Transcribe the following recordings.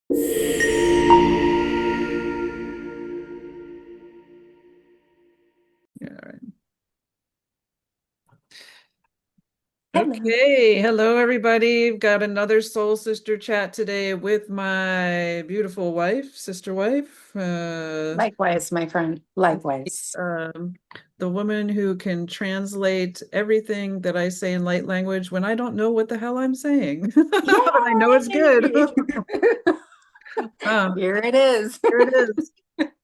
Yeah, all right. Hello. Okay, hello everybody. We've got another soul sister chat today with my beautiful wife, sister wife, Likewise, my friend. Likewise. um, the woman who can translate everything that I say in light language when I don't know what the hell I'm saying. But I know it's good. Yay! Um, Here it is. here it is.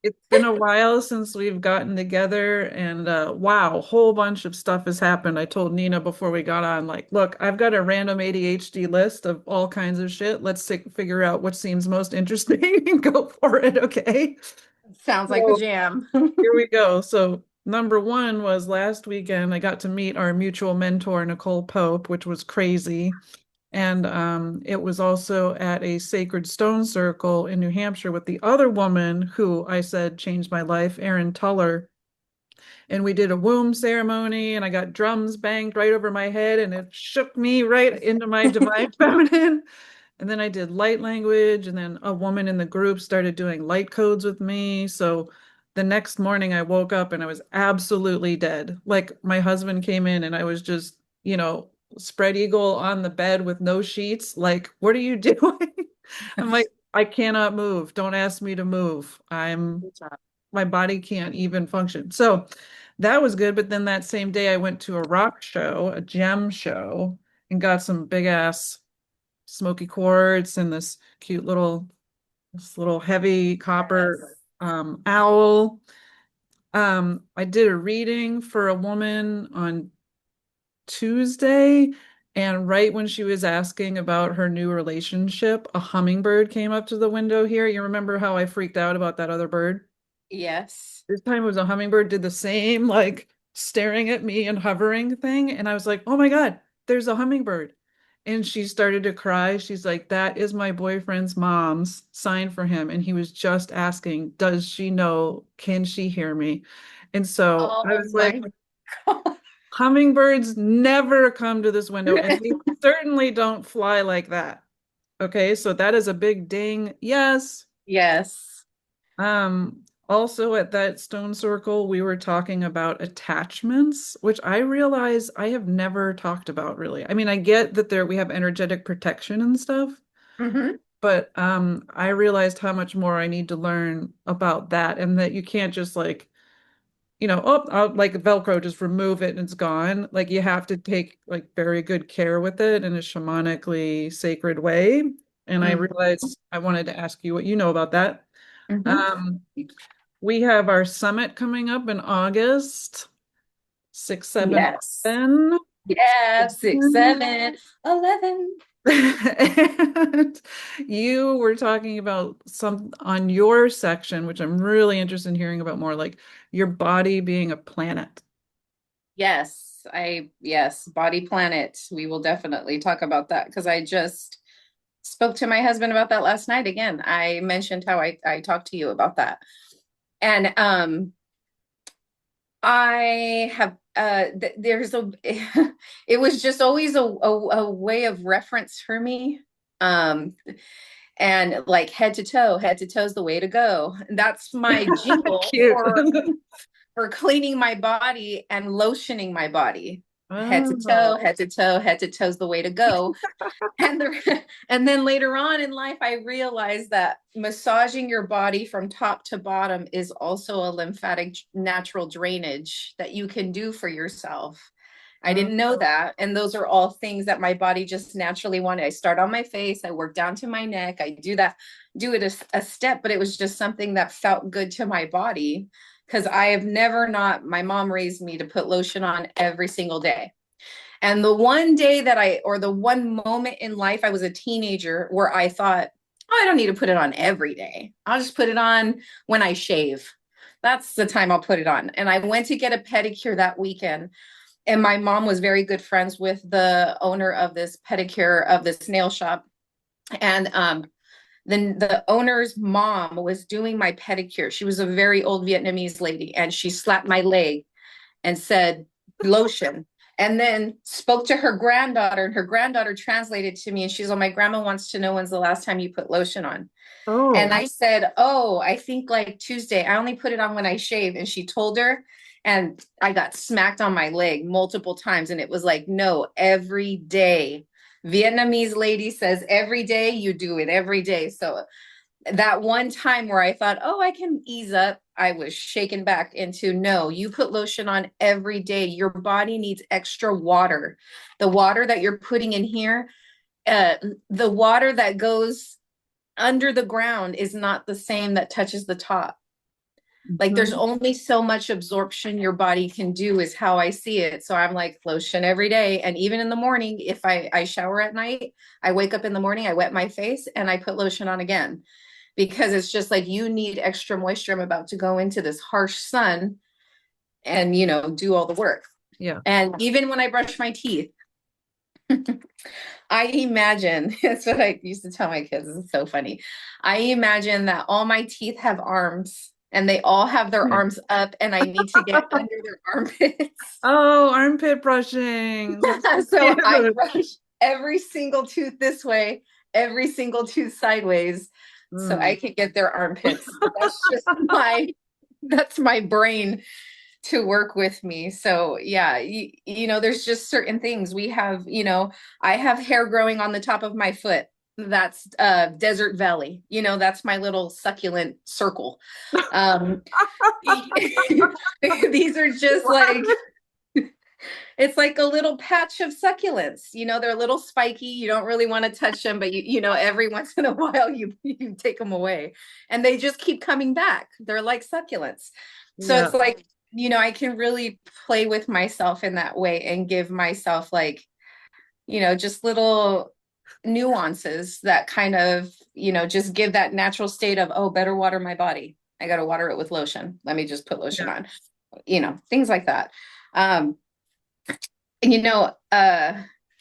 It's been a while since we've gotten together, and wow, a whole bunch of stuff has happened. I told Nina before we got on, like, look, I've got a random ADHD list of all kinds of shit. Figure out what seems most interesting and go for it, okay? Sounds like a So jam. here we go. So number one was last weekend, I got to meet our mutual mentor, Nicole Pope, which was crazy. And it was also at a sacred stone circle in New Hampshire with the other woman who I said changed my life, Erin Tuller. And we did a womb ceremony, and I got drums banged right over my head, and it shook me right into my divine feminine. And then I did light language, and then a woman in the group started doing light codes with me. So the next morning I woke up and I was absolutely dead. Like my husband came in and I was just, spread eagle on the bed with no sheets. Like, what are you doing? I'm like, I cannot move. Don't ask me to move. Good job. My body can't even function. So that was good. But then that same day I went to a rock show, a gem show, and got some big ass smoky quartz and this little heavy Yes. copper owl. I did a reading for a woman on Tuesday, and right when she was asking about her new relationship, a hummingbird came up to the window here. You remember how I freaked out about that other bird? Yes. This time it was a hummingbird, did the same, like staring at me and hovering thing. And I was like, oh my God, there's a hummingbird. And she started to cry. She's like, that is my boyfriend's mom's sign for him. And he was just asking, does she know? Can she hear me? And so I Oh was like, my God. hummingbirds never come to this window, and they certainly don't fly like that. Okay, so that is a big ding. Yes. Yes. Also at that stone circle, we were talking about attachments, which I realize I have never talked about really. I mean, I get that we have energetic protection and stuff, Hmm. but I realized how much more I need to learn about that, and that you can't just like, like Velcro, just remove it and it's gone. Like you have to take like very good care with it in a shamanically sacred way. And I Hmm. realized I wanted to ask you what you know about that. Hmm. Um, we have our summit coming up in August, 6, 7, Yes. 11. Yeah. 6, 7, 11. And you were talking about some on your section, which I'm really interested in hearing about more, like your body being a planet. Yes, body planet. We will definitely talk about that because I just spoke to my husband about that last night again. I mentioned how I talked to you about that. And I have there's a it was just always a way of reference for me. Um and like head to toe is the way to go. That's my jingle Cute. for cleaning my body and lotioning my body. Head to Oh, toe, head to toe, head to toe is the way to go. And then later on in life, I realized that massaging your body from top to bottom is also a lymphatic natural drainage that you can do for yourself. I oh, didn't know that. And those are all things that my body just naturally wanted. I start on my face, I work down to my neck, I do that, do it a step, but it was just something that felt good to my body because I have never not, my mom raised me to put lotion on every single day. And the one day that or the one moment in life, I was a teenager where I thought, oh, I don't need to put it on every day. I'll just put it on when I shave. That's the time I'll put it on. And I went to get a pedicure that weekend. And my mom was very good friends with the owner of this pedicure of this nail shop. And then the owner's mom was doing my pedicure. She was a very old Vietnamese lady, and she slapped my leg and said, lotion. and then spoke to her granddaughter, and her granddaughter translated to me, and she's like, my grandma wants to know when's the last time you put lotion on. And Oh, I said, oh, I think like Tuesday. I only put it on when I shave. And she told her, and I got smacked on my leg multiple times. And it was like, no, every day. Vietnamese lady says every day, you do it every day. So that one time where I thought, oh, I can ease up, I was shaken back into, no, you put lotion on every day. Your body needs extra water. The water that you're putting in here, uh, the water that goes under the ground is not the same that touches the top. Like there's mhm. only so much absorption your body can do, is how I see it. So I'm like, lotion every day. And even in the morning, if I shower at night, I wake up in the morning, I wet my face and I put lotion on again, because it's just like, you need extra moisture. I'm about to go into this harsh sun and, do all the work. Yeah. And even when I brush my teeth, I imagine, that's what I used to tell my kids. It's so funny. I imagine that all my teeth have arms and they all have their arms up, and I need to get under their armpits. Oh, armpit brushing. That's so So I cute. brush every single tooth this way, every single tooth sideways, so I Mm. can get their armpits. That's just that's my brain to work with me. So yeah, there's just certain things we have, I have hair growing on the top of my foot. That's desert valley. That's my little succulent circle. Um these are just like, it's like a little patch of succulents. They're a little spiky. You don't really want to touch them, but every once in a while you take them away and they just keep coming back. They're like succulents. So Yeah. it's like, I can really play with myself in that way and give myself like, just little nuances that kind of, just give that natural state of, oh, better water my body. I got to water it with lotion. Let me just put lotion Yeah. on, things like that. Um, and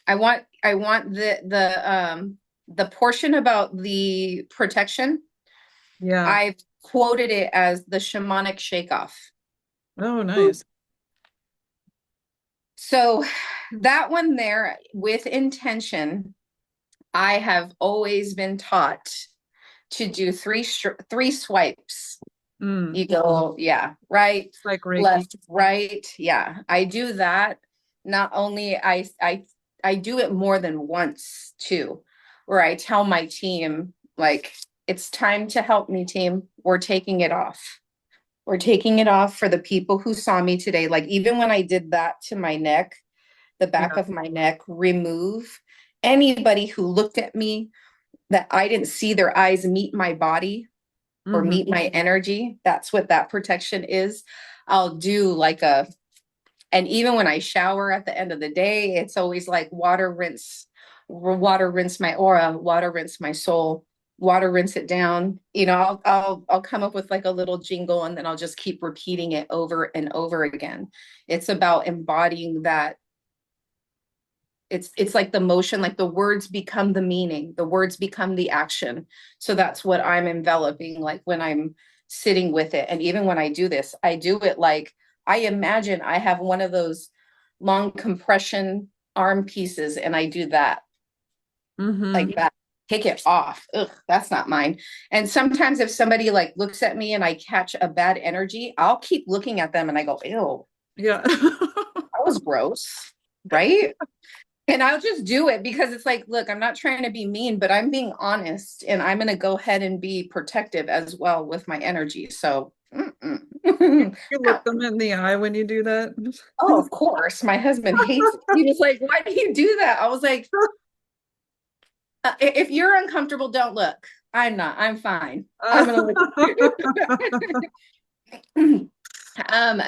I want the portion about the protection. Yeah. I've quoted it as the shamanic shake off. Oh, nice. So that one there, with intention, I have always been taught to do three swipes. Mm. You go, yeah, right, It's like Reiki. left, right. Yeah, I do that. Not only I do it more than once too, where I tell my team, like, it's time to help me, team. We're taking it off. We're taking it off for the people who saw me today. Like, even when I did that to my neck, the back Yeah. of my neck, remove anybody who looked at me that I didn't see their eyes meet my body or Hmm. meet my energy. That's what that protection is. I'll do like and even when I shower at the end of the day, it's always like water rinse my aura, water rinse my soul, water rinse it down. I'll come up with like a little jingle, and then I'll just keep repeating it over and over again. It's about embodying that. It's like the motion, like the words become the meaning, the words become the action. So that's what I'm enveloping, like when I'm sitting with it. And even when I do this, I do it like, I imagine I have one of those long compression arm pieces, and I do that Hmm. like that. Take it off. Ugh, that's not mine. And sometimes if somebody like looks at me and I catch a bad energy, I'll keep looking at them and I go, ew, Yeah. that was gross, right? And I'll just do it because it's like, look, I'm not trying to be mean, but I'm being honest, and I'm going to go ahead and be protective as well with my energy. So, You no. look them in the eye when you do that. Oh, of course. My husband hates it. He was like, why do you do that? I was like, if you're uncomfortable, don't look. I'm not. I'm fine. I'm going to look at you.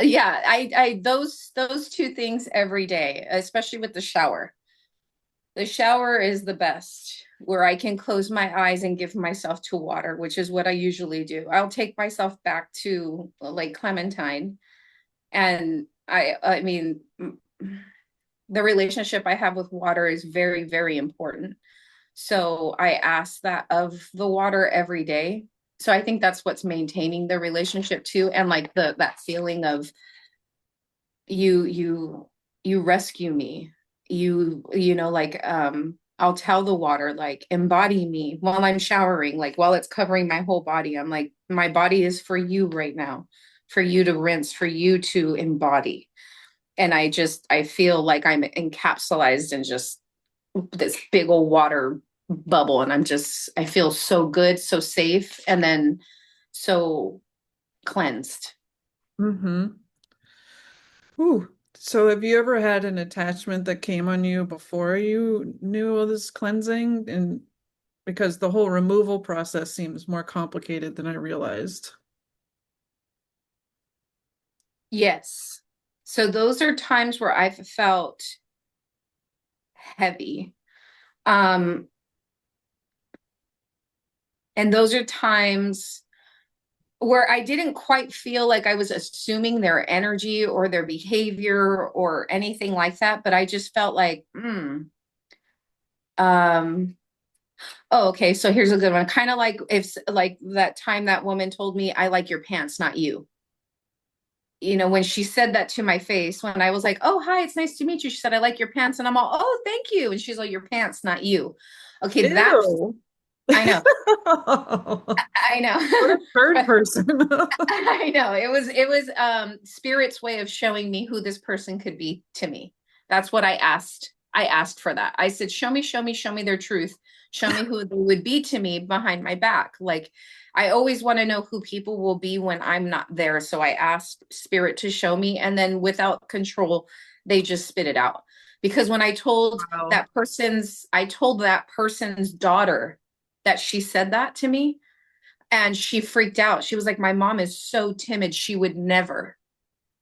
Yeah, I those two things every day, especially with the shower. The shower is the best, where I can close my eyes and give myself to water, which is what I usually do. I'll take myself back to Lake Clementine. And I mean, the relationship I have with water is very, very important. So I ask that of the water every day. So I think that's what's maintaining the relationship too. And like that feeling of you you rescue me. You know, like, I'll tell the water, like, embody me while I'm showering, like while it's covering my whole body. I'm like, my body is for you right now, for you to rinse, for you to embody. And I feel like I'm encapsulated in just this big old water bubble. And I feel so good, so safe, and then so cleansed. Mm-hmm. Ooh. So have you ever had an attachment that came on you before you knew all this cleansing? And because the whole removal process seems more complicated than I realized. Yes. So those are times where I've felt heavy. Um, and those are times where I didn't quite feel like I was assuming their energy or their behavior or anything like that, but I just felt like, um, oh, okay, so here's a good one. Kind of like if like that time that woman told me, I like your pants, not you. You know, when she said that to my face, when I was like, oh, hi, it's nice to meet you. She said, I like your pants. And I'm all, oh, thank you. And she's like, your pants, not you. Okay, that's, Ew. I know, I What a know. third person. I know. It was spirit's way of showing me who this person could be to me. That's what I asked. I asked for that. I said, show me, show me, show me their truth. Show me who they would be to me behind my back. Like, I always want to know who people will be when I'm not there. So I asked spirit to show me, and then without control, they just spit it out. Because when Wow. I told that person's daughter that she said that to me, and she freaked out. She was like, my mom is so timid. She would never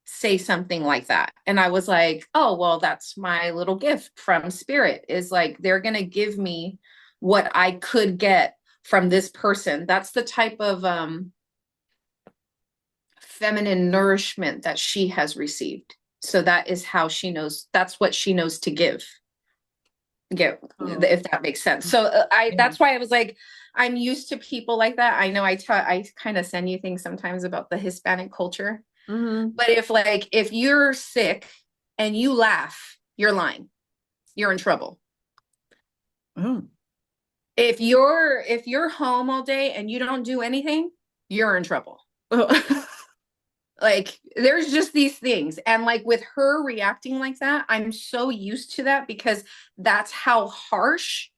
say something like that. And I was like, oh, well, that's my little gift from spirit, is like, they're going to give me what I could get from this person. That's the type of feminine nourishment that she has received. So that is how she knows. That's what she knows to give. Get, Oh, if that makes sense. So yeah. that's why I was like, I'm used to people like that. I know I kind of send you things sometimes about the Hispanic culture, Hmm. but if you're sick and you laugh, you're lying. You're in trouble. Oh. If you're home all day and you don't do anything, you're in trouble. Oh. Like, there's just these things, and like with her reacting like that, I'm so used to that because that's how harsh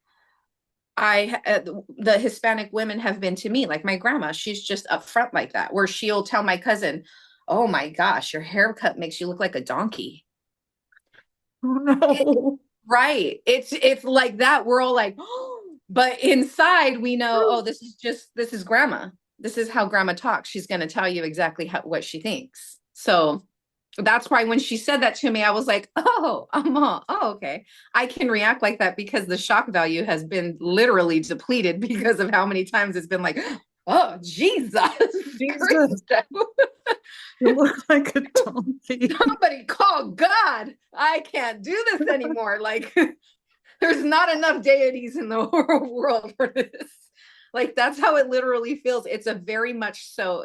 the Hispanic women have been to me. Like my grandma, she's just upfront like that, where she'll tell my cousin, "Oh my gosh, your haircut makes you look like a donkey." Oh It, no. right? It's like that. We're all like, oh, but inside we know, oh, this is grandma. This is how grandma talks. She's going to tell you exactly what she thinks. So that's why when she said that to me, I was like, oh, oh, okay. I can react like that because the shock value has been literally depleted because of how many times it's been like, oh, Jesus Jesus, Christ. you look like a donkey. Somebody call God. I can't do this anymore. Like, there's not enough deities in the world for this. Like, that's how it literally feels. It's a very much so.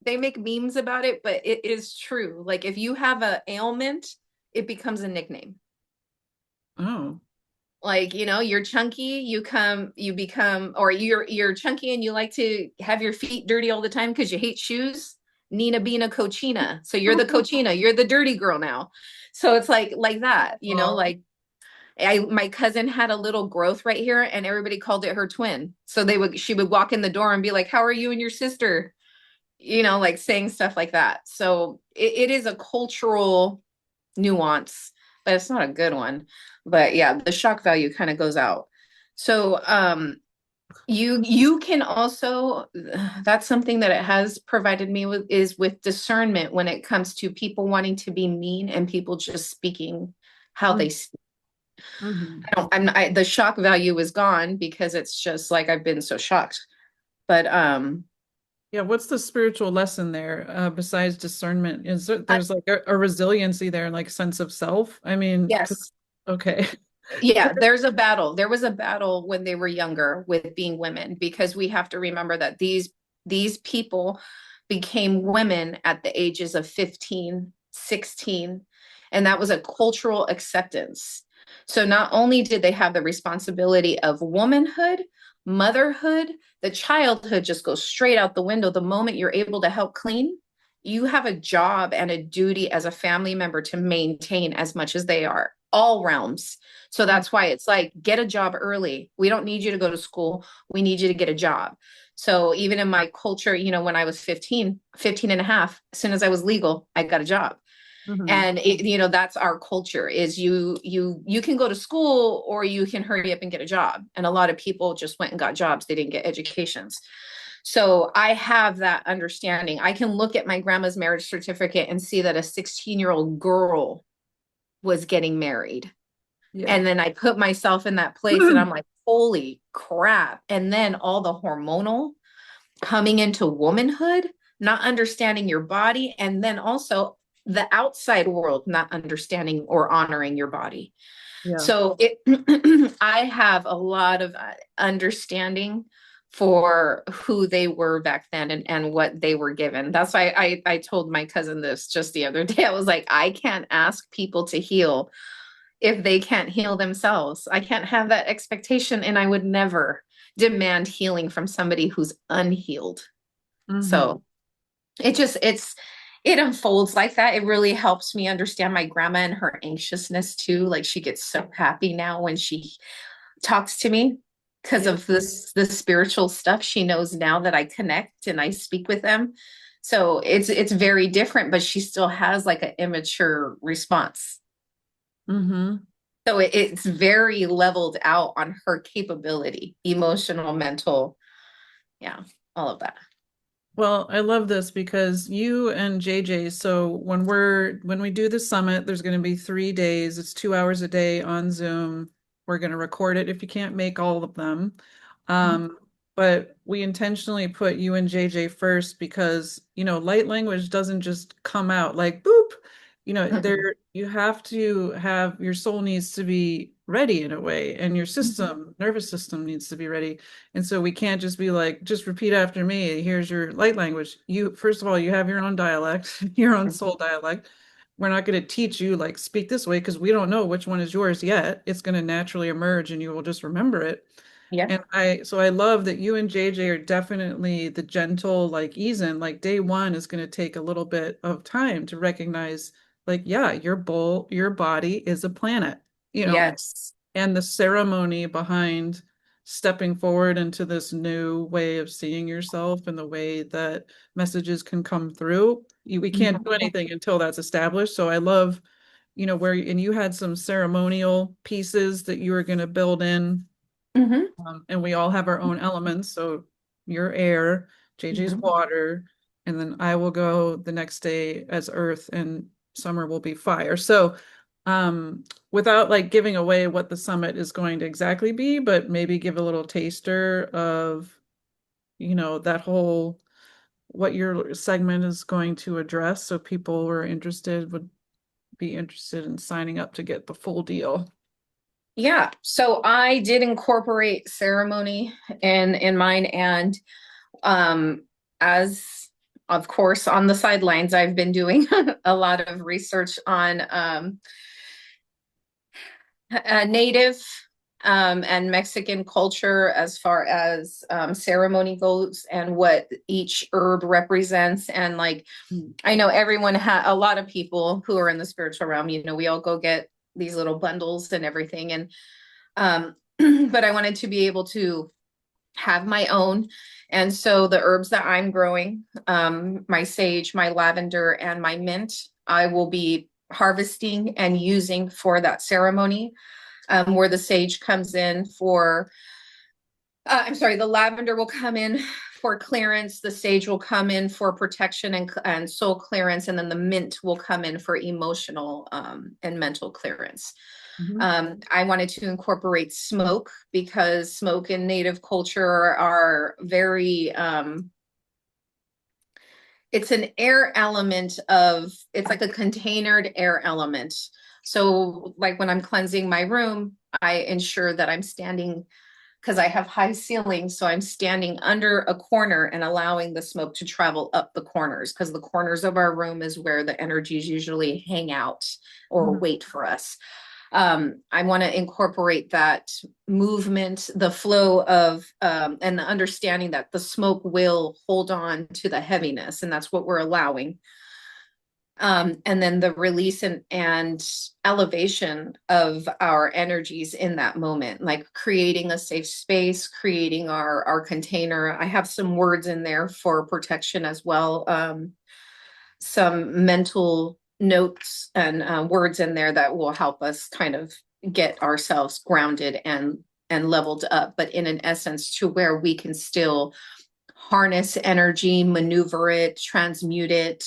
They make memes about it, but it is true. Like, if you have an ailment, it becomes a nickname. Oh. Like, you're chunky, you become, or you're chunky and you like to have your feet dirty all the time because you hate shoes. Nina Bina Cochina. So you're the cochina, you're the dirty girl now. So it's like that, Oh. like my cousin had a little growth right here and everybody called it her twin. So she would walk in the door and be like, how are you and your sister? Like saying stuff like that. So it is a cultural nuance, but it's not a good one. But yeah, the shock value kind of goes out. So you can also, that's something that it has provided me with, is with discernment when it comes to people wanting to be mean and people just speaking how they speak. Mm-hmm. The shock value is gone because it's just like I've been so shocked. But Yeah, what's the spiritual lesson there besides discernment? I, There's like a resiliency there, like sense of self? I mean, yes, okay. yeah, there's a battle. There was a battle when they were younger with being women, because we have to remember that these people became women at the ages of 15, 16, And that was a cultural acceptance. So not only did they have the responsibility of womanhood, motherhood, the childhood just goes straight out the window. The moment you're able to help clean, you have a job and a duty as a family member to maintain as much as they are, all realms. So that's why it's like, get a job early. We don't need you to go to school. We need you to get a job. So even in my culture, when I was 15 and a half, as soon as I was legal, I got a job. Mm-hmm. And that's our culture, is you can go to school or you can hurry up and get a job. And a lot of people just went and got jobs. They didn't get educations. So I have that understanding. I can look at my grandma's marriage certificate and see that a 16-year-old girl was getting married. Yeah. And then I put myself in that place and I'm like, holy crap. And then all the hormonal coming into womanhood, not understanding your body, and then also the outside world not understanding or honoring your body. Yeah. So I have a lot of understanding for who they were back then, and what they were given. That's why I told my cousin this just the other day. I was like, I can't ask people to heal if they can't heal themselves. I can't have that expectation, and I would never demand healing from somebody who's unhealed. Mm-hmm. So it unfolds like that. It really helps me understand my grandma and her anxiousness too. Like, she gets so happy now when she talks to me because Yeah. of the spiritual stuff. She knows now that I connect and I speak with them. So it's very different, but she still has like an immature response. Mm-hmm. So it's very leveled out on her capability, emotional, mental, yeah, all of that. Well, I love this because you and JJ, so when we do the summit, there's going to be 3 days. It's 2 hours a day on Zoom. We're going to record it if you can't make all of them. Um, but we intentionally put you and JJ first because, light language doesn't just come out like boop. Mhm. You have to have your soul needs to be ready in a way, and your nervous system needs to be ready. And so we can't just be like, just repeat after me. Here's your light language. First of all, you have your own dialect, your own soul dialect. We're not going to teach you like speak this way because we don't know which one is yours yet. It's going to naturally emerge and you will just remember it. Yeah. So I love that you and JJ are definitely the gentle, like ease in. Like day one is going to take a little bit of time to recognize, like, yeah, your body is a planet, you know, Yes. and the ceremony behind stepping forward into this new way of seeing yourself and the way that messages can come through. We can't do anything until that's established. So I love, and you had some ceremonial pieces that you were going to build in, Hmm. and we all have our own elements. So you're air, JJ's Hmm. water, and then I will go the next day as earth, and Summer will be fire. So, without like giving away what the summit is going to exactly be, but maybe give a little taster of, that whole what your segment is going to address. So people who are interested would be interested in signing up to get the full deal. Yeah. So I did incorporate ceremony in mine, and as of course on the sidelines, I've been doing a lot of research on native and Mexican culture as far as ceremony goes, and what each herb represents. And like, I know a lot of people who are in the spiritual realm, we all go get these little bundles and everything. And but I wanted to be able to have my own. And so the herbs that I'm growing, my sage, my lavender, and my mint, I will be harvesting and using for that ceremony, where the sage comes in for, I'm sorry, the lavender will come in for clearance, the sage will come in for protection and soul clearance, and then the mint will come in for emotional and mental clearance. Mhm. I wanted to incorporate smoke because smoke in native culture are very, it's an air element it's like a containered air element. So like when I'm cleansing my room, I ensure that I'm standing because I have high ceilings. So I'm standing under a corner and allowing the smoke to travel up the corners, because the corners of our room is where the energies usually hang out or Mhm. wait for us. I want to incorporate that movement, the flow of, and the understanding that the smoke will hold on to the heaviness, and that's what we're allowing. And then the release and elevation of our energies in that moment, like creating a safe space, creating our container. I have some words in there for protection as well. Some mental notes and words in there that will help us kind of get ourselves grounded and leveled up, but in an essence to where we can still harness energy, maneuver it, transmute it.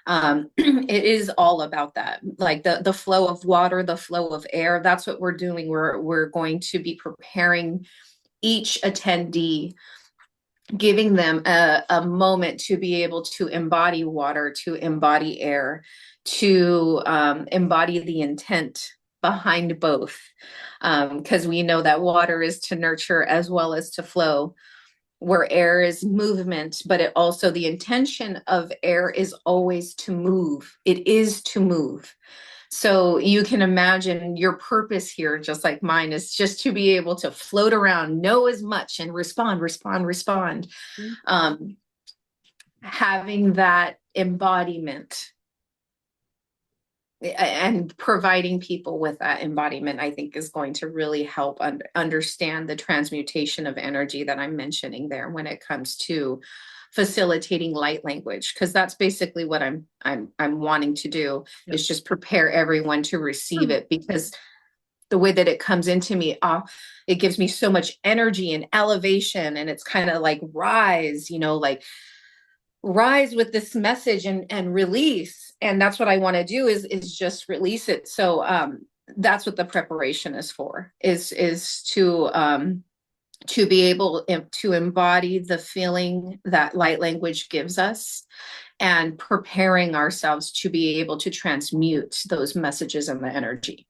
It is all about that, like the flow of water, the flow of air. That's what we're doing. We're going to be preparing each attendee, giving them a moment to be able to embody water, to embody air, to embody the intent behind both. Because we know that water is to nurture as well as to flow, where air is movement, but it also, the intention of air is always to move. It is to move. So you can imagine your purpose here, just like mine, is just to be able to float around, know as much, and respond, respond, respond. Um, Having that embodiment and providing people with that embodiment, I think, is going to really help understand the transmutation of energy that I'm mentioning there when it comes to facilitating light language, because that's basically what I'm wanting to do, Yeah. is just prepare everyone to receive it, because the way that it comes into me, it gives me so much energy and elevation, and it's kind of like rise, like rise with this message and release. And that's what I want to do, is just release it. So that's what the preparation is for, is to be able to embody the feeling that light language gives us, and preparing ourselves to be able to transmute those messages and the energy.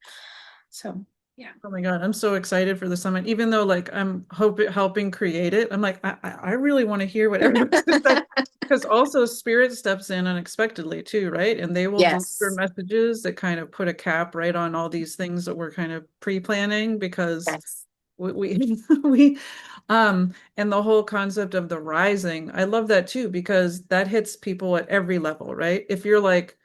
So yeah. Oh my God, I'm so excited for the summit. Even though like I'm helping create it, I'm like, I really want to hear what everybody's gonna say. Because also spirit steps in unexpectedly too, right? And they will deliver Yes. messages that kind of put a cap right on all these things that we're kind of pre-planning, because Yes. we and the whole concept of the rising, I love that too, because that hits people at every level, right? If you're like,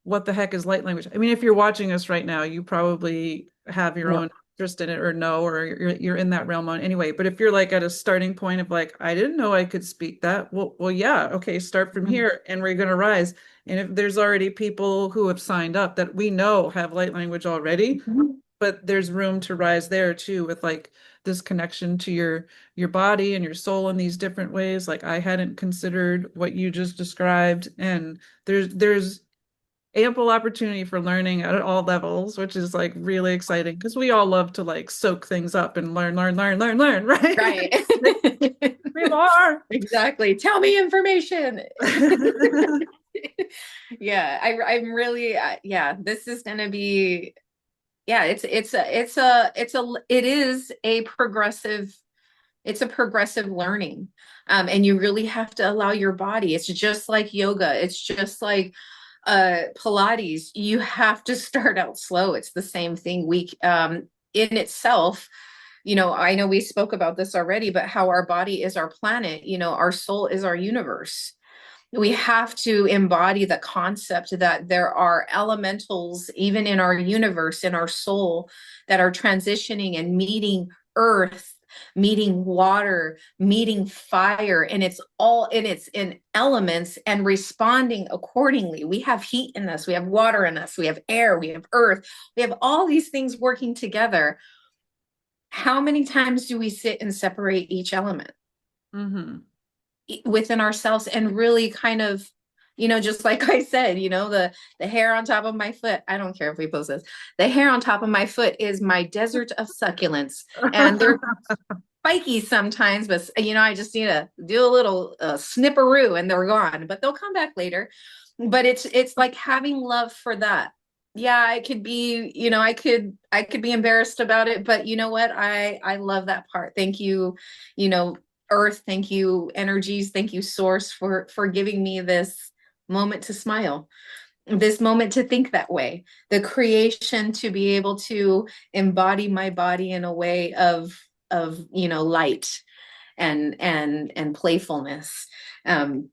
what the heck is light language? I mean, if you're watching us right now, you probably have your No. own interest in it or no, or you're in that realm on anyway. But if you're like at a starting point of like, I didn't know I could speak that. Well, yeah, okay, start from Mhm. here and we're gonna rise. And if there's already people who have signed up that we know have light language already, Mhm. but there's room to rise there too, with like this connection to your body and your soul in these different ways. Like I hadn't considered what you just described. And there's ample opportunity for learning at all levels, which is like really exciting, because we all love to like soak things up and learn, right? Right. We more. Exactly. Tell me information. Yeah, I'm really, yeah, this is going to be, yeah, it is a progressive, it's a progressive learning. And you really have to allow your body. It's just like yoga. It's just like Pilates. You have to start out slow. It's the same thing. In itself, I know we spoke about this already, but how our body is our planet, our soul is our universe. We have to embody the concept that there are elementals, even in our universe, in our soul, that are transitioning and meeting earth, meeting water, meeting fire, and it's in elements and responding accordingly. We have heat in us, we have water in us, we have air, we have earth, we have all these things working together. How many times do we sit and separate each element Hmm. within ourselves, and really kind of, just like I said, the hair on top of my foot, I don't care if we post this, the hair on top of my foot is my desert of succulents, and they're spiky sometimes, but I just need to do a little snipperoo and they're gone, but they'll come back later. But it's like having love for that, Yeah, I could be, I could be embarrassed about it, but you know what? I love that part. Thank you, you know, Earth, thank you, energies, thank you, Source, for giving me this moment to smile, this moment to think that way, the creation to be able to embody my body in a way of light and playfulness. um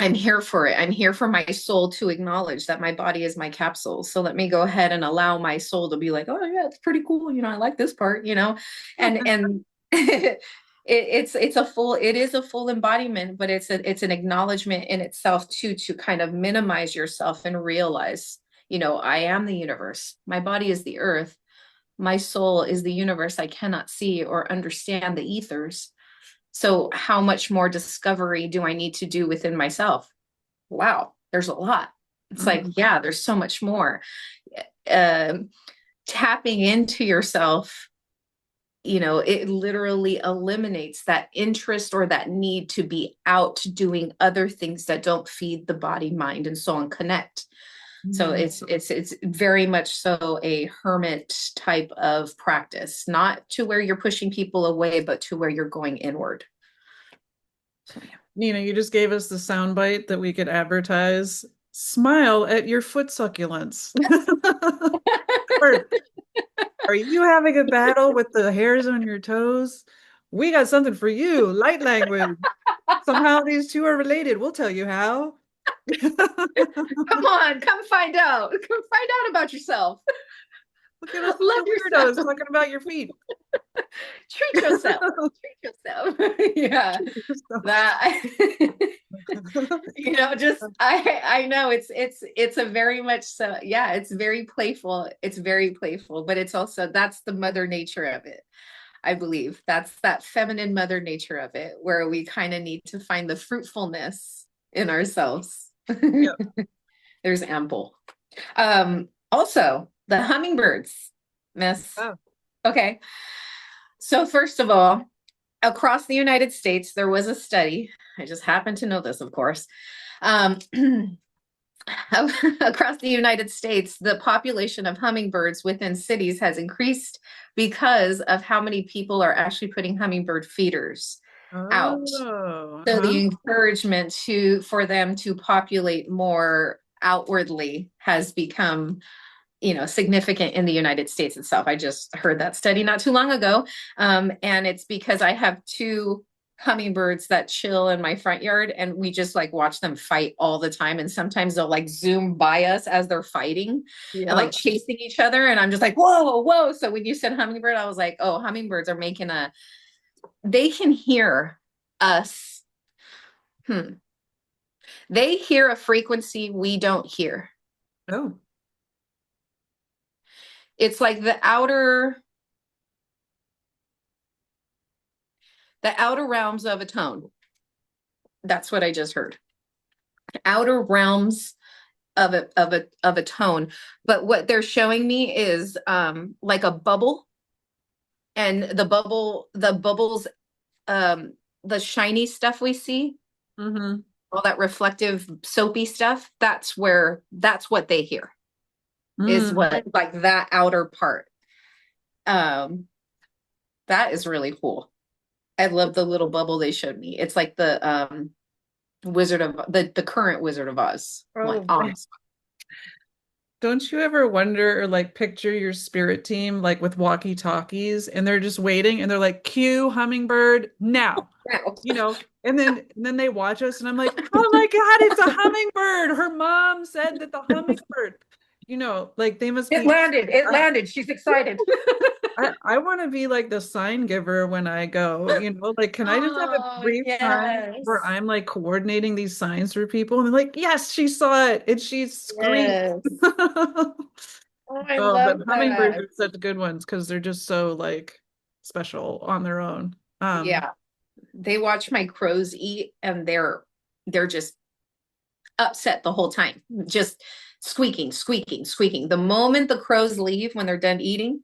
I'm here for it. I'm here for my soul to acknowledge that my body is my capsule. So let me go ahead and allow my soul to be like, oh yeah, it's pretty cool. I like this part, and it is a full embodiment, but it's an acknowledgement in itself too, to kind of minimize yourself and realize, I am the universe. My body is the earth. My soul is the universe. I cannot see or understand the ethers. So how much more discovery do I need to do within myself? Wow, there's a lot. It's like, Mhm. yeah, there's so much more. Um Tapping into yourself, it literally eliminates that interest or that need to be out doing other things that don't feed the body, mind, and soul and connect. So Mhm. it's very much so a hermit type of practice, not to where you're pushing people away, but to where you're going inward. So yeah. Nina, you just gave us the soundbite that we could advertise. Smile at your foot succulents. Or are you having a battle with the hairs on your toes? We got something for you. Light language. Somehow these two are related. We'll tell you how. Come on, come find out. Come find out about yourself. Look at us Love little yourself. weirdos talking about your feet. Treat yourself. Treat yourself. Yeah. That just I know it's a very much so, yeah, it's very playful. It's very playful, but it's also, that's the mother nature of it. I believe that's that feminine mother nature of it, where we kind of need to find the fruitfulness in ourselves. Yep. There's ample. Also, the hummingbirds, miss. Oh. Okay. So, first of all, across the United States, there was a study. I just happen to know this, of course. Um, Across the United States, the population of hummingbirds within cities has increased because of how many people are actually putting hummingbird feeders out. Oh, So huh? the encouragement for them to populate more outwardly has become, significant in the United States itself. I just heard that study not too long ago. And it's because I have two hummingbirds that chill in my front yard, and we just like watch them fight all the time. And sometimes they'll like zoom by us as they're fighting and like Yep. chasing each other. And I'm just like, whoa, whoa. So when you said hummingbird, I was like, oh, hummingbirds are they can hear us. Hmm. They hear a frequency we don't hear. Oh. It's like the outer realms of a tone. That's what I just heard. Outer realms of a tone. But what they're showing me is like a bubble, and the bubbles, um the shiny stuff we see, Mm-hmm. all that reflective soapy stuff, that's what they hear, is Mm. what, like, that outer part. Um that is really cool. I love the little bubble they showed me. It's like the current Wizard of Oz one. Oh, don't you ever wonder or like picture your spirit team like with walkie-talkies and they're just waiting and they're like, cue hummingbird now, Wow. and then they watch us and I'm like, oh my God, it's a hummingbird. Her mom said that the hummingbird, like they must It be. landed. It I, landed. She's excited. I want to be like the sign giver when I go, like, can I just have a Oh, brief time where yes. I'm like coordinating these signs for people? And they're like, yes, she saw it and she screamed. Yes. Oh, I Oh, but love hummingbirds that. are such good ones because they're just so like special on their own. Yeah. They watch my crows eat, and they're just upset the whole time. Just squeaking, squeaking, squeaking. The moment the crows leave, when they're done eating,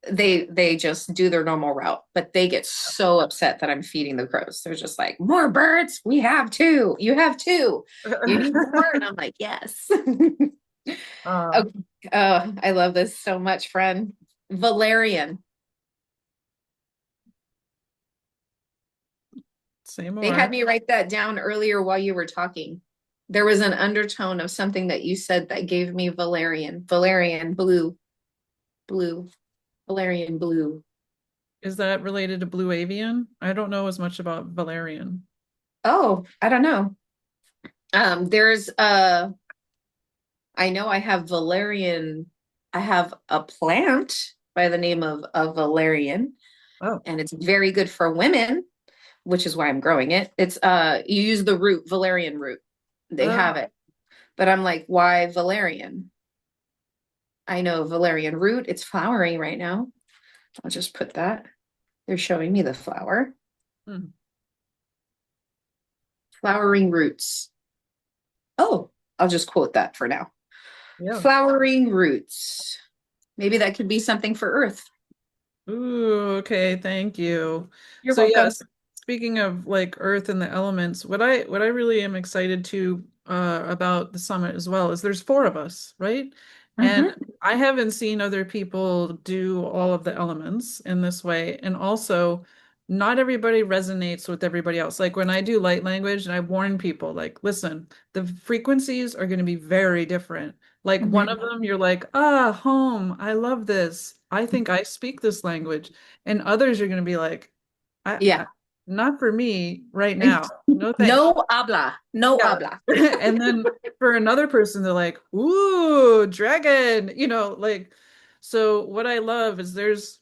they just do their normal route. But they get so upset that I'm feeding the crows. They're just like, more birds. We have two. You have two. You need more? And I'm like, yes. Uh, Okay, Oh, I love this so much, friend. Valerian. Say They had more. me write that down earlier while you were talking. There was an undertone of something that you said that gave me Valerian. Valerian blue, blue, Valerian blue. Is that related to blue avian? I don't know as much about valerian. Oh, I don't know. There's I know I have Valerian, I have a plant by the name of Valerian, Oh, and it's very good for women, which is why I'm growing it. It's you use the root, Valerian root. They have oh, it. But I'm like, why Valerian? I know Valerian root, it's flowering right now. I'll just put that. They're showing me the flower. hmm, Flowering roots. Oh, I'll just quote that for now. yeah. Flowering roots. Maybe that could be something for Earth. Ooh, okay, thank you. You're So welcome. yes, speaking of like earth and the elements, what I really am excited to about the summit as well is there's four of us, right? And Mm-hmm. I haven't seen other people do all of the elements in this way. And also, not everybody resonates with everybody else. Like when I do light language and I warn people, like, listen, the frequencies are going to be very different. Like one of Mm-hmm. them, you're like, ah, home. I love this. I think I speak this language. And others are going to be like, Yeah. I not for me right now. No thanks. No habla. No Yeah. habla. And then for another person, they're like, ooh, dragon, like, so what I love is there's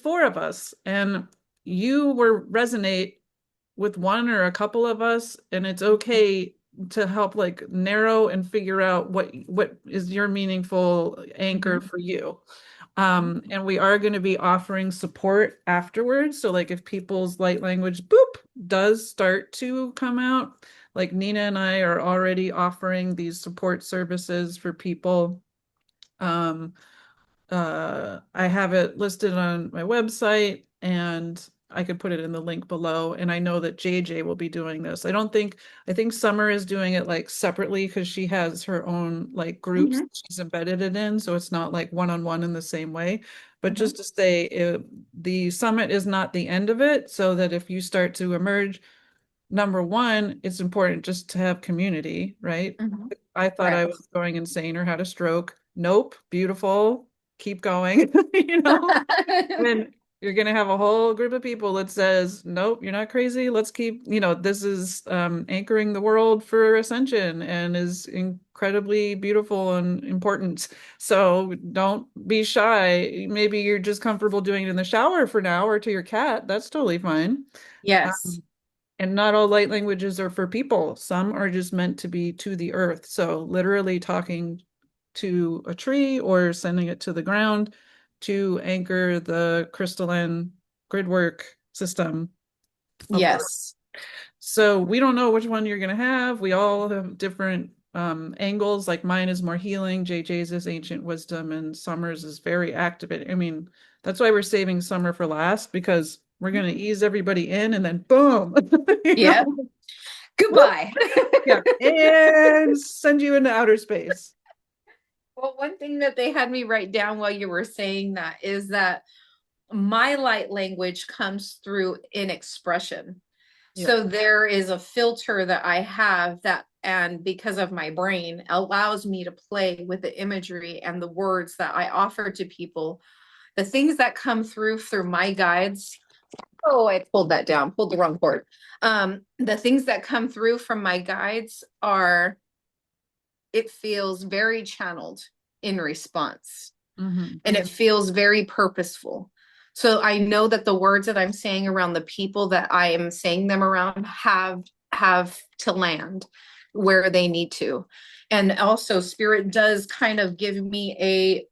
four of us and you were resonate with one or a couple of us, and it's okay to help like narrow and figure out what is your meaningful anchor Mm-hmm. for you. And we are going to be offering support afterwards. So like if people's light language boop does start to come out, like Nina and I are already offering these support services for people. Um, I have it listed on my website and I could put it in the link below. And I know that JJ will be doing this. I think Summer is doing it like separately because she has her own like groups Mm-hmm. she's embedded it in. So it's not like one-on-one in the same way. But Mm-hmm. just to say, the summit is not the end of it, so that if you start to emerge, number one, it's important just to have community, right? Mm-hmm. I thought I Correct. was going insane or had a stroke. Nope, beautiful. Keep going, And you're going to have a whole group of people that says, nope, you're not crazy. Let's keep, this is anchoring the world for ascension and is incredibly beautiful and important. So don't be shy. Maybe you're just comfortable doing it in the shower for now or to your cat. That's totally fine. Yes. Um, and not all light languages are for people. Some are just meant to be to the earth. So literally talking to a tree or sending it to the ground to anchor the crystalline gridwork system of the earth. Yes. So we don't know which one you're going to have. We all have different angles. Like mine is more healing, JJ's is ancient wisdom, and Summer's is very active. I mean, that's why we're saving Summer for last because we're going to ease everybody in and then boom, you Yeah. know, whoop, Goodbye. yeah, and send you into outer space. Well, one thing that they had me write down while you were saying that is that my light language comes through in expression. Yeah. So there is a filter that I have that, and because of my brain, allows me to play with the imagery and the words that I offer to people. The things that come through my guides. Oh, I pulled that down, pulled the wrong cord. The things that come through from my guides are, it feels very channeled in response, Hmm. and it feels very purposeful. So I know that the words that I'm saying around the people that I am saying them around have to land where they need to. And also spirit does kind of give me a,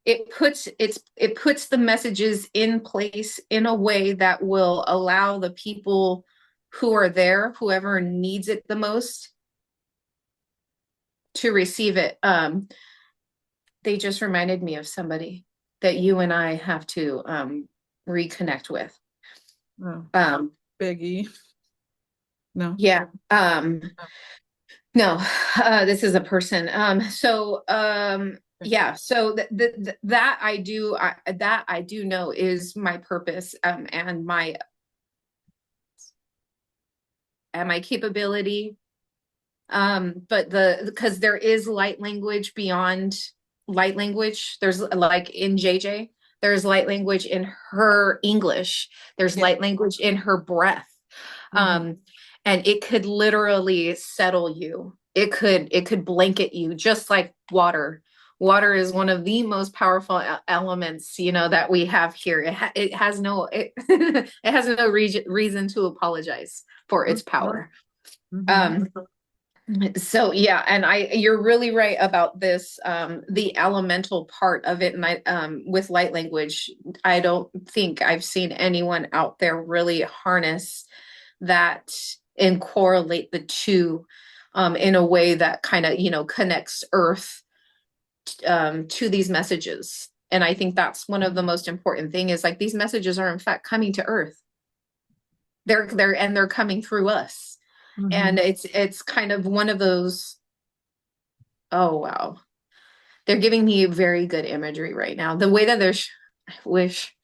it puts the messages in place in a way that will allow the people who are there, whoever needs it the most, to receive it. They just reminded me of somebody that you and I have to reconnect with. Oh, Um, Biggie. No. yeah. Oh. No, this is a person. Yeah, so that I do know is my purpose, and my capability. But because there is light language beyond light language. There's like in JJ, there's light language in her English. There's Yeah. light language in her breath. Mhm. Um, and it could literally settle you. It could blanket you just like water. Water is one of the most powerful elements, that we have here. It has no it has no reason to apologize for its Mhm. power. Mhm. Um, so yeah, and you're really right about this, the elemental part of it. And with light language, I don't think I've seen anyone out there really harness that and correlate the two, in a way that kind of, connects Earth, to these messages. And I think that's one of the most important thing is like these messages are in fact coming to Earth. They're coming through us. And Mhm. it's kind of one of those, oh wow. They're giving me very good imagery right now. The way that I wish,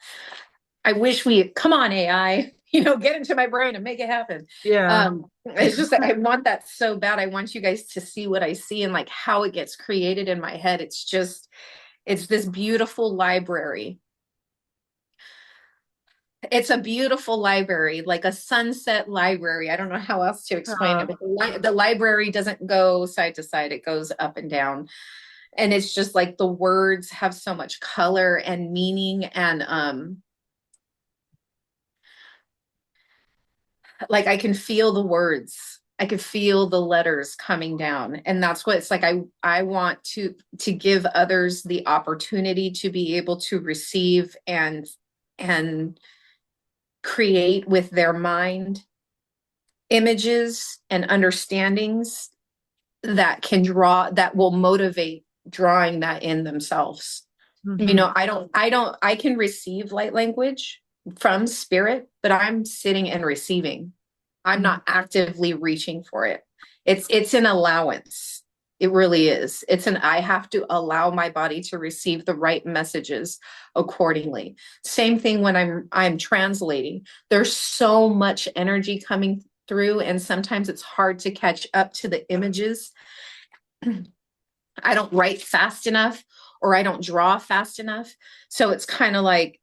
I wish we come on AI, get into my brain and make it happen. Yeah. It's just that I want that so bad. I want you guys to see what I see and like how it gets created in my head. It's this beautiful library. It's a beautiful library, like a sunset library. I don't know how else to explain it, Uh, but the library doesn't go side to side, it goes up and down. And it's just like the words have so much color and meaning, and like I can feel the words, I can feel the letters coming down. And that's what it's like. I want to give others the opportunity to be able to receive and create with their mind images and understandings that will motivate drawing that in themselves. mhm. I can receive light language from spirit, but I'm sitting and receiving. I'm Mhm. not actively reaching for it. It's an allowance. It really is. I have to allow my body to receive the right messages accordingly. Same thing when I'm translating. There's so much energy coming through, and sometimes it's hard to catch up to the images. I don't write fast enough, or I don't draw fast enough. So it's kind of like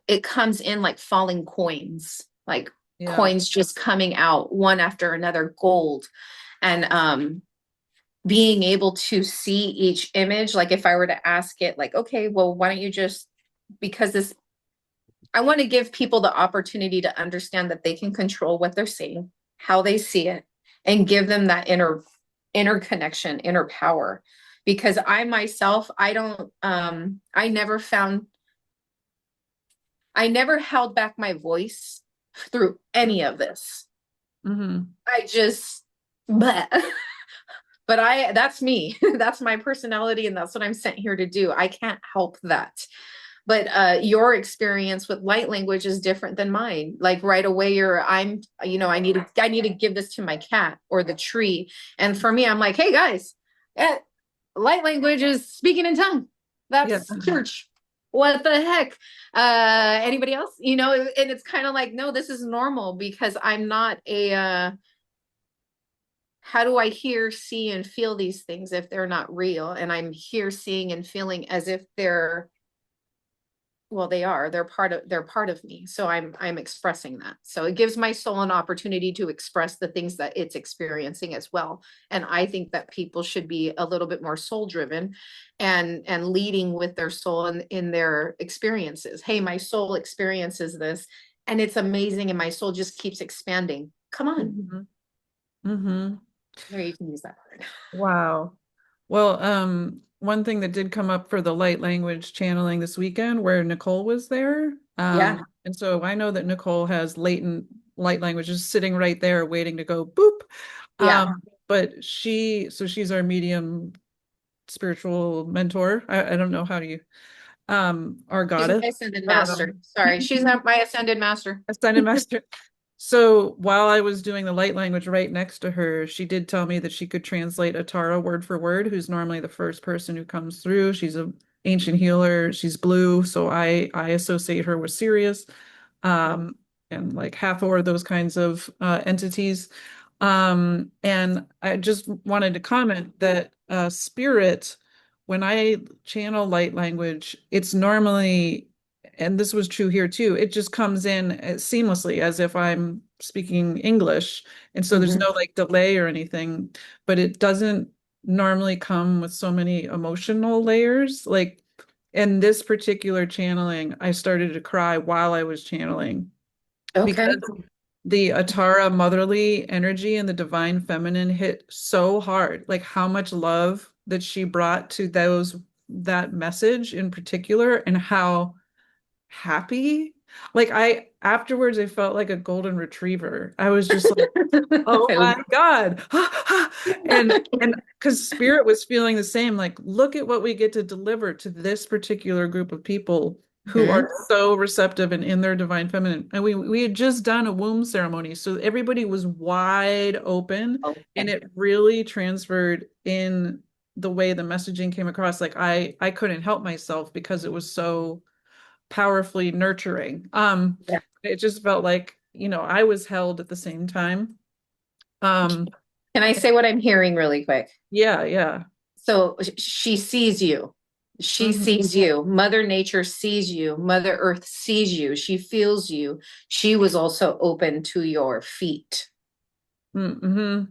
it comes in like falling coins, like Yeah. coins just coming out one after another, gold. And being able to see each image, like if I were to ask it, like, okay, well, why don't you just, because this, I want to give people the opportunity to understand that they can control what they're seeing, how they see it, and give them that inner connection, inner power. Because I myself, I don't, I never held back my voice through any of this. Mhm. I just, but, that's me. That's my personality, and that's what I'm sent here to do. I can't help that. But your experience with light language is different than mine. Like right away, I need to give this to my cat or the tree. And for me, I'm like, hey guys, eh, light language is speaking in tongue. Yeah. That's church. What the heck? Anybody else? And it's kind of like, no, this is normal because I'm not how do I hear, see, and feel these things if they're not real? And I'm here seeing and feeling as if well, they're part of me. So I'm expressing that. So it gives my soul an opportunity to express the things that it's experiencing as well. And I think that people should be a little bit more soul driven and leading with their soul in their experiences. Hey, my soul experiences this and it's amazing, and my soul just keeps expanding. Come on. Mhm. Mhm. There, you can use that word. Wow. Well, one thing that did come up for the light language channeling this weekend where Nicole was there. Yeah. And so I know that Nicole has latent light language just sitting right there waiting to go boop. Yeah. But she's our medium spiritual mentor. I don't know how do you, our She's goddess. my ascended I don't master. know. Sorry. She's not my ascended master. Ascended master. So while I was doing the light language right next to her, she did tell me that she could translate Atara word for word, who's normally the first person who comes through. She's a ancient healer. She's blue, so I associate her with Sirius, um, and like Hathor, those kinds of entities. And I just wanted to comment that spirit, when I channel light language, it's normally, and this was true here too, it just comes in as seamlessly as if I'm speaking English. And so there's Mhm. no like delay or anything, but it doesn't normally come with so many emotional layers. Like in this particular channeling, I started to cry while I was channeling Okay. because the Atara motherly energy and the divine feminine hit so hard. Like how much love that she brought to that message in particular, and how happy. Like I afterwards I felt like a golden retriever. I was just like, oh my God. And because Spirit was feeling the same, like, look at what we get to deliver to this particular group of people who Mhm. are so receptive and in their divine feminine. And we had just done a womb ceremony, so everybody was wide open, and Okay. it really transferred in the way the messaging came across. Like I couldn't help myself because it was so powerfully nurturing. Yeah. It just felt like, I was held at the same time. Um, Can I say what I'm hearing really quick? yeah, yeah. So she sees you. She Hmm. sees you. Mother Nature sees you. Mother Earth sees you. She feels you. She was also open to your feet. Hmm.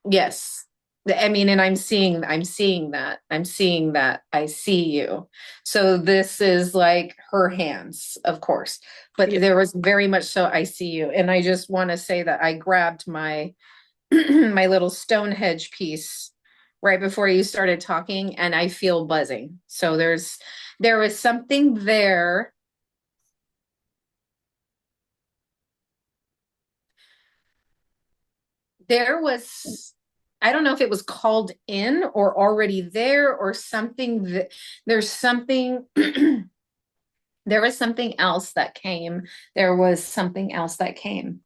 Yes. I mean, and I'm seeing that. I'm seeing that. I see you. So this is like her hands, of course. But Yeah, there was very much so I see you. And I just want to say that I grabbed my my little Stonehenge piece right before you started talking, and I feel buzzing. So there was something there. There was, I don't know if it was called in or already there or something that there's something there was something else that came. There was something else that came.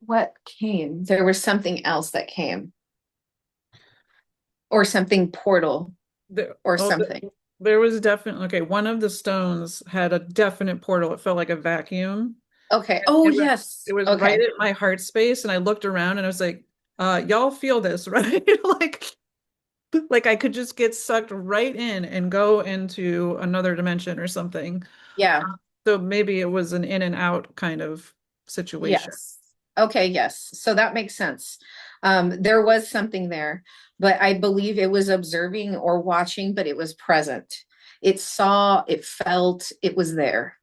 What came? There was something else that came, or something portal, or oh, something. there was definitely, okay, one of the stones had a definite portal. It felt like a vacuum. Okay. Oh, It yes. was right Okay. at my heart space, and I looked around and I was like, y'all feel this, right? Like I could just get sucked right in and go into another dimension or something. Yeah. So maybe it was an in and out kind of situation. Yes. Okay, yes. So that makes sense. There was something there, but I believe it was observing or watching, but it was present. It saw, it felt, it was there.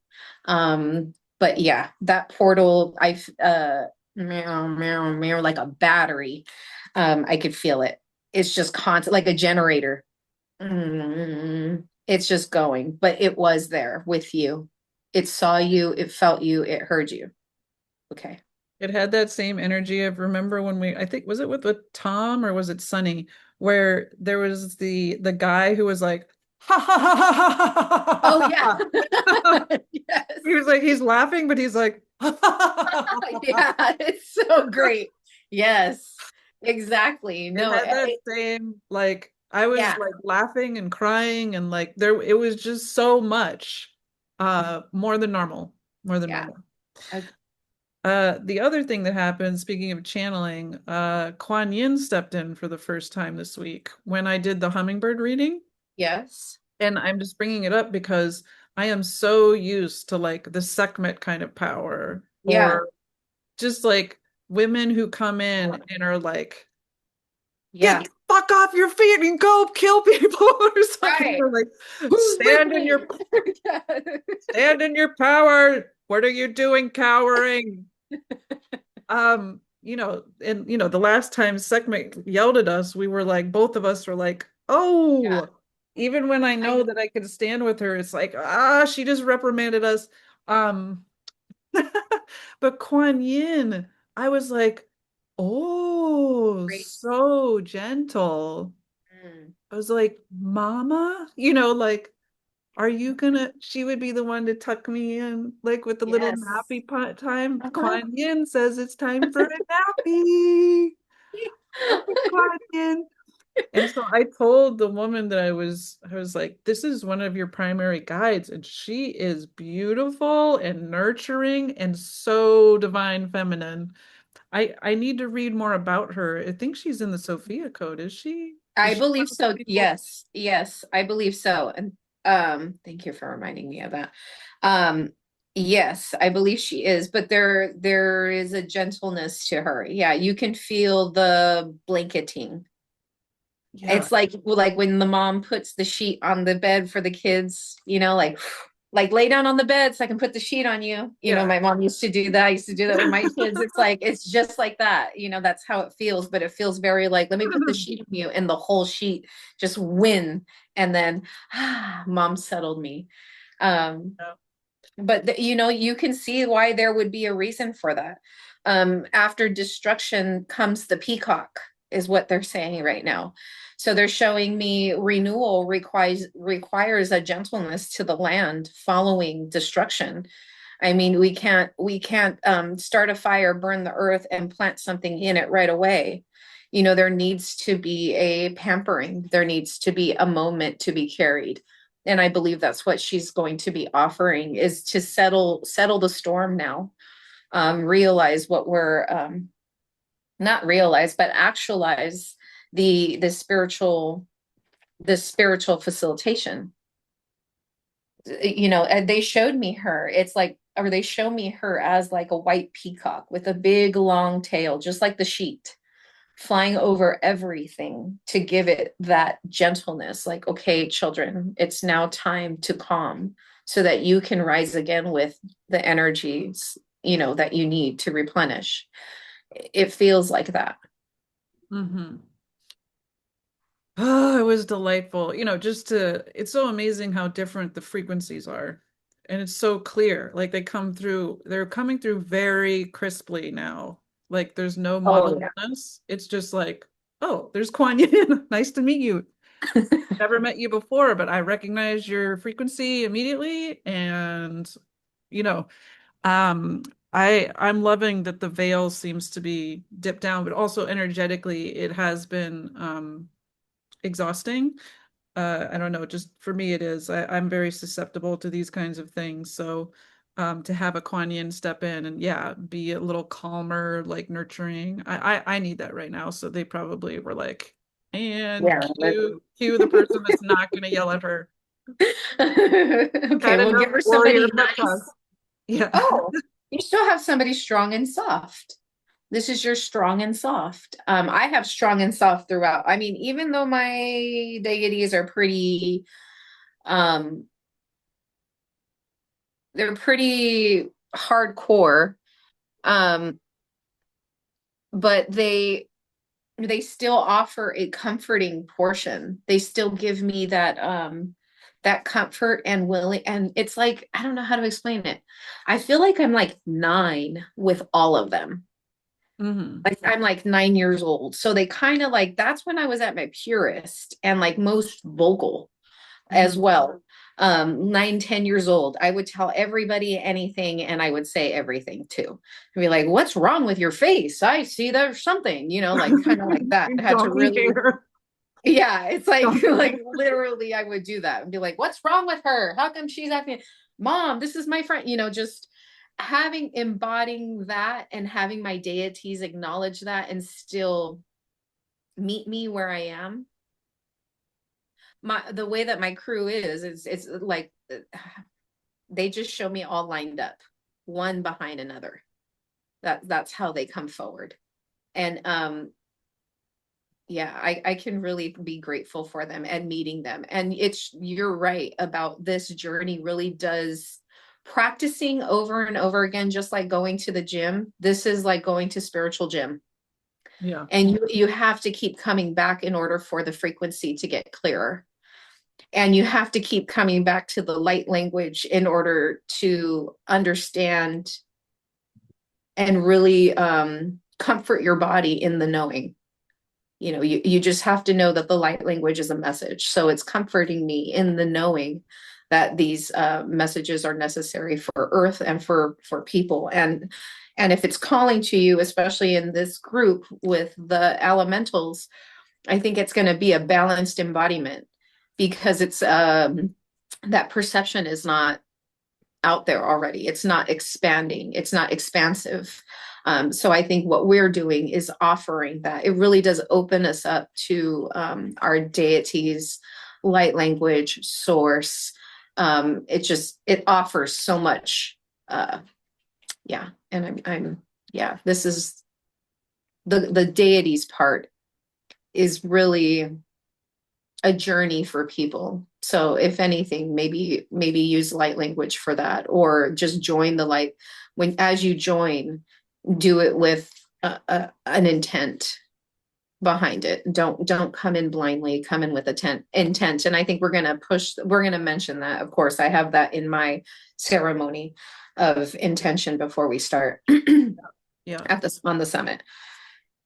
But yeah, that portal, meow, meow, meow, like a battery. I could feel it. It's just constant, like a generator. It's just going, but it was there with you. It saw you, it felt you, it heard you. Okay. It had that same energy of, remember when I think, was it with Tom or was it Sunny, where there was the guy who was like, ha ha ha Oh ha yeah. ha ha. Yes. He was like, he's laughing, but he's like, ha ha ha ha ha. Yeah, it's so great. Yes. Exactly. It No, had that same, like, I was yeah, like laughing and crying, and like it was just so much, more than normal, more than yeah. normal. Uh, The other thing that happened, speaking of channeling, Kuan Yin stepped in for the first time this week when I did the hummingbird reading. yes. And I'm just bringing it up because I am so used to like the Sekhmet kind of power, Yeah. or just like women who come in and are like, get Yeah. the fuck off your feet and go kill people or something. Right. Or like, Who's with stand in me? your stand in your power. What are you doing cowering? And the last time Sekhmet yelled at us, we were like, both of us were like, Yeah. oh, even when I know I that I could stand with her, it's like, she just reprimanded us. Um, but Kuan Yin, I was like, oh, great. so gentle. Mm. I was like, Mama, you know, like, are you gonna, she would be the one to tuck me in, like with the little Yes. nappy pot time. Uh-huh. Kuan Yin says it's time for a nappy. Okay, Kuan Yin. And so I told the woman that I was like, this is one of your primary guides, and she is beautiful and nurturing and so divine feminine. I need to read more about her. I think she's in the Sophia Code, is she? Is I she one believe of the so. people? Yes. Yes, I believe so. And thank you for reminding me of that. Yes, I believe she is, but there is a gentleness to her. Yeah, you can feel the blanketing. Yeah. It's like when the mom puts the sheet on the bed for the kids, like lay down on the bed so I can put the sheet on you. Yeah. My mom used to do that. I used to do that with my kids. It's like it's just like that. That's how it feels, but it feels very like let me put the sheet on you and the whole sheet just win and then mom settled me. Um Yeah. but you can see why there would be a reason for that. After destruction comes the peacock, is what they're saying right now. So they're showing me renewal requires a gentleness to the land following destruction. I mean, we can't start a fire, burn the earth, and plant something in it right away. There needs to be a pampering. There needs to be a moment to be carried, and I believe that's what she's going to be offering is to settle the storm now. Realize what we're not realize, but actualize the spiritual facilitation. And they showed me her. It's like, or they show me her as like a white peacock with a big long tail, just like the sheet, flying over everything to give it that gentleness. Like, okay, children, it's now time to calm so that you can rise again with the energies, that you need to replenish. It feels like that. Mm-hmm. Oh, it was delightful. Just it's so amazing how different the frequencies are. And it's so clear. Like they're coming through very crisply now. Like there's no Oh, yeah. muddledness. It's just like, oh, there's Kuan Yin. Nice to meet you. Never met you before, but I recognize your frequency immediately. And, you know, um, I'm loving that the veil seems to be dipped down, but also energetically it has been exhausting. I don't know, just for me it is. I'm very susceptible to these kinds of things. So to have a Kuan Yin step in and yeah, be a little calmer, like nurturing. I need that right now. So they probably were like, and Yeah. cue the person that's not gonna yell at her. Okay, Had we'll enough give her warrior somebody pep nice. talk. Yeah. Oh, you still have somebody strong and soft. This is your strong and soft. I have strong and soft throughout. I mean, even though my deities are um, they're pretty hardcore, um, but they still offer a comforting portion. They still give me that comfort and willing, and it's like I don't know how to explain it. I feel like I'm like 9 with all of them. Hmm. Like I'm like 9 years old. So they kind of like that's when I was at my purest and like most vocal as Hmm. well. 9, 10 years old. I would tell everybody anything and I would say everything too. I'd be like, what's wrong with your face? I see there's something, like kind of like that. I had to Donkey really, hair. yeah, it's like Donkey like hair. literally I would do that and be like, what's wrong with her? How come she's acting? Mom, this is my friend, just having embodying that and having my deities acknowledge that and still meet me where I am. The way that my crew is it's like they just show me all lined up, one behind another. That's how they come forward. And yeah, I can really be grateful for them and meeting them. And you're right about this journey really does practicing over and over again, just like going to the gym. This is like going to spiritual gym. Yeah. And you have to keep coming back in order for the frequency to get clearer. And you have to keep coming back to the light language in order to understand and really comfort your body in the knowing. You just have to know that the light language is a message. So it's comforting me in the knowing that these messages are necessary for earth and for people. And if it's calling to you, especially in this group with the elementals, I think it's going to be a balanced embodiment, because it's that perception is not out there already. It's not expanding. It's not expansive. So I think what we're doing is offering that. It really does open us up to our deities, light language, source. It offers so much. Yeah, and yeah. This is the deities part is really a journey for people. So if anything, maybe use light language for that, or just join the light. When as you join, do it with an intent behind it. Don't come in blindly. Come in with intent. And I think we're gonna mention that. Of course, I have that in my ceremony of intention before we start Yeah. at this on the summit.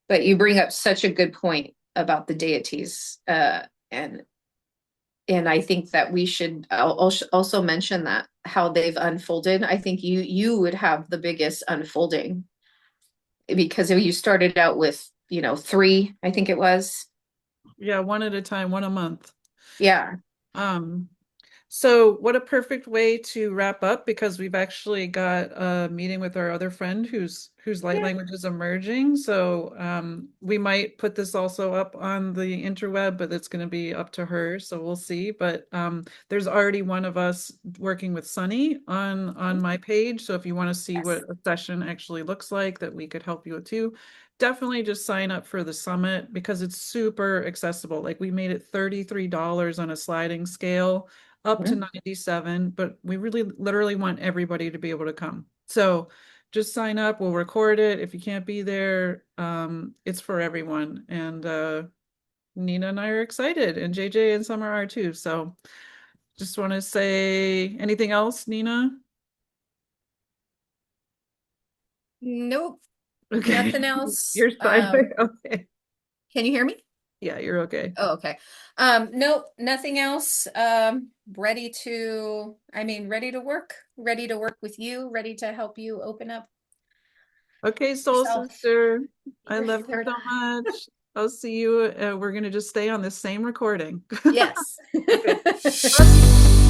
But you bring up such a good point about the deities, and I think that we should also mention that how they've unfolded. I think you would have the biggest unfolding, because if you started out with, three, I think it was. Yeah, one at a time, one a month. Yeah. Um, So, what a perfect way to wrap up, because we've actually got a meeting with our other friend whose light Yeah. language is emerging. So, we might put this also up on the interweb, but it's going to be up to her. So we'll see. But there's already one of us working with Sunny on my page. So if you want to see what Yes. a session actually looks like, that we could help you with too, definitely just sign up for the summit, because it's super accessible. Like, we made it $33 on a sliding scale up to Mhm. 97, but we really literally want everybody to be able to come. So just sign up, we'll record it. If you can't be there, it's for everyone. And Nina and I are excited, and JJ and Summer are too. So just want to say, anything else, Nina? Nope. Okay. Nothing else. You're silent. Okay. Can you hear me? Yeah, you're okay. Oh, okay. Nope, nothing else. Ready to work with you, ready to help you open up Okay, soul yourself, sister. I your love you third so eye. much. I'll see you. We're going to just stay on this same recording. Yes. Okay. Love you.